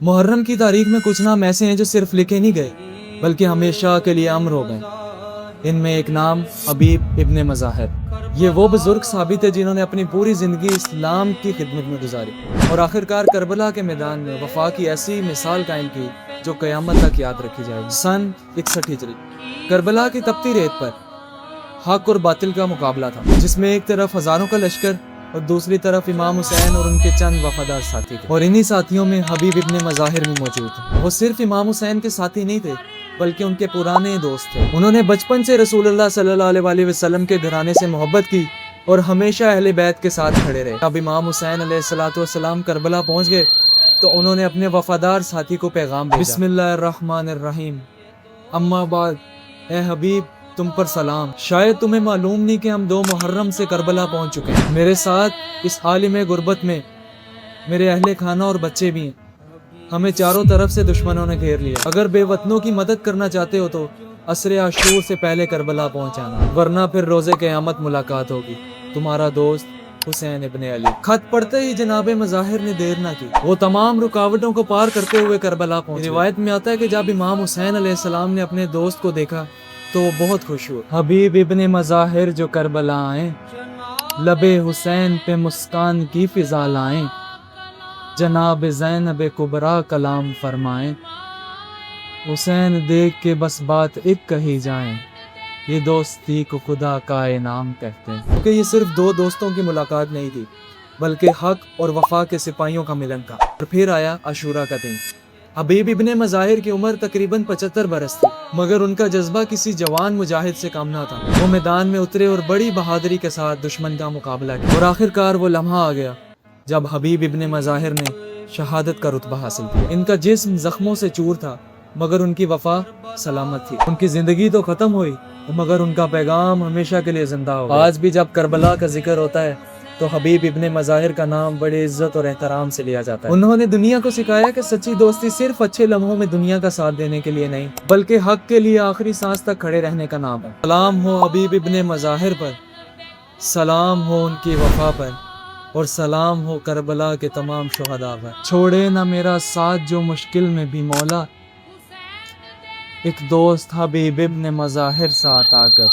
मुहर्रम की तारीख में कुछ नाम ऐसे हैं जो सिर्फ लिखे नहीं गए बल्कि हमेशा के लिए अमर हो गए। इनमें एक नाम हबीब इब्ने मज़ाहिर। ये वो बुजुर्ग साबित है जिन्होंने अपनी पूरी ज़िंदगी इस्लाम की खिदमत में गुजारी और आखिरकार करबला के मैदान में वफा की ऐसी मिसाल कायम की जो क़यामत तक याद रखी जाएगी। सन 61 हिजरी करबला की तपती रेत पर हक और बातिल का मुकाबला था, जिसमें एक तरफ हज़ारों का लश्कर और दूसरी तरफ इमाम हुसैन और उनके चंद वफादार साथी थे। और इन्हीं साथियों में हबीब इब्ने मज़ाहिर भी मौजूद थे। वो सिर्फ इमाम हुसैन के साथी नहीं थे बल्कि उनके पुराने दोस्त थे। उन्होंने बचपन से रसूलुल्लाह सल्लल्लाहु अलैहि वसल्लम के घराने से मोहब्बत की और हमेशा अहले बैत के साथ खड़े रहे। अब इमाम हुसैन अलैहिस्सलाम करबला पहुंच गए तो उन्होंने अपने वफादार साथी को पैगाम भेजा। बिस्मिल्लाहिर्रहमानिर्रहीम, अम्मा बाद, ए हबीब तुम पर सलाम। शायद तुम्हें मालूम नहीं कि हम 2 मुहर्रम से करबला पहुंच चुके हैं। मेरे साथ इस आलिम गुर्बत में मेरे अहले खाना और बच्चे भी हैं। हमें चारों तरफ से दुश्मनों ने घेर लिया। अगर बेवतनों की मदद करना चाहते हो तो असरे आशूर से पहले करबला पहुंचाना, वरना फिर रोज़े क़यामत मुलाकात होगी। तुम्हारा दोस्त हुसैन इब्ने अली। खत पढ़ते ही जनाब मज़ाहिर ने देर ना की। वो तमाम रुकावटों को पार करते हुए करबला पहुंचे। रिवायत में आता है कि जब इमाम हुसैन अलैहिस्सलाम ने अपने दोस्त को देखा तो वो बहुत खुश हुए। हबीब इब्ने मज़ाहिर जो करबला आए, लबे हुसैन पे मुस्कान की फिजा लाएं, जनाब ज़ैनब कुबरा कलाम फरमाएं, हुसैन देख के बस बात एक कही जाए, ये दोस्ती को खुदा का इनाम कहते हैं। क्योंकि ये सिर्फ 2 दोस्तों की मुलाकात नहीं थी बल्कि हक और वफा के सिपाहियों का मिलन था। और फिर आया आशूरा का दिन। हबीब इब्ने मज़ाहिर की उम्र तकरीबन 75 बरस थी, मगर उनका जज्बा किसी जवान मुजाहिद से कम ना था। वो मैदान में उतरे और बड़ी बहादुरी के साथ दुश्मन का मुकाबला किया। और आखिरकार वो लम्हा आ गया जब हबीब इब्ने मज़ाहिर ने शहादत का रुतबा हासिल किया। इनका जिस्म जख्मों से चूर था मगर उनकी वफा सलामत थी। उनकी जिंदगी तो खत्म हुई मगर उनका पैगाम हमेशा के लिए जिंदा होगा। आज भी जब करबला का जिक्र होता है तो हबीब इब्ने मज़ाहिर का नाम बड़े इज्जत और एहतराम से लिया जाता है। उन्होंने दुनिया को सिखाया कि सच्ची दोस्ती सिर्फ अच्छे लम्हों में दुनिया का साथ देने के लिए नहीं बल्कि हक के लिए आखिरी सांस तक खड़े रहने का नाम है। सलाम हो हबीब इब्ने मज़ाहिर पर, सलाम हो उनकी वफा पर, और सलाम हो करबला के तमाम शुहदा पर। छोड़े ना मेरा साथ जो मुश्किल में भी मौला, एक दोस्त हबीब इब्ने मज़ाहिर साथ आकर।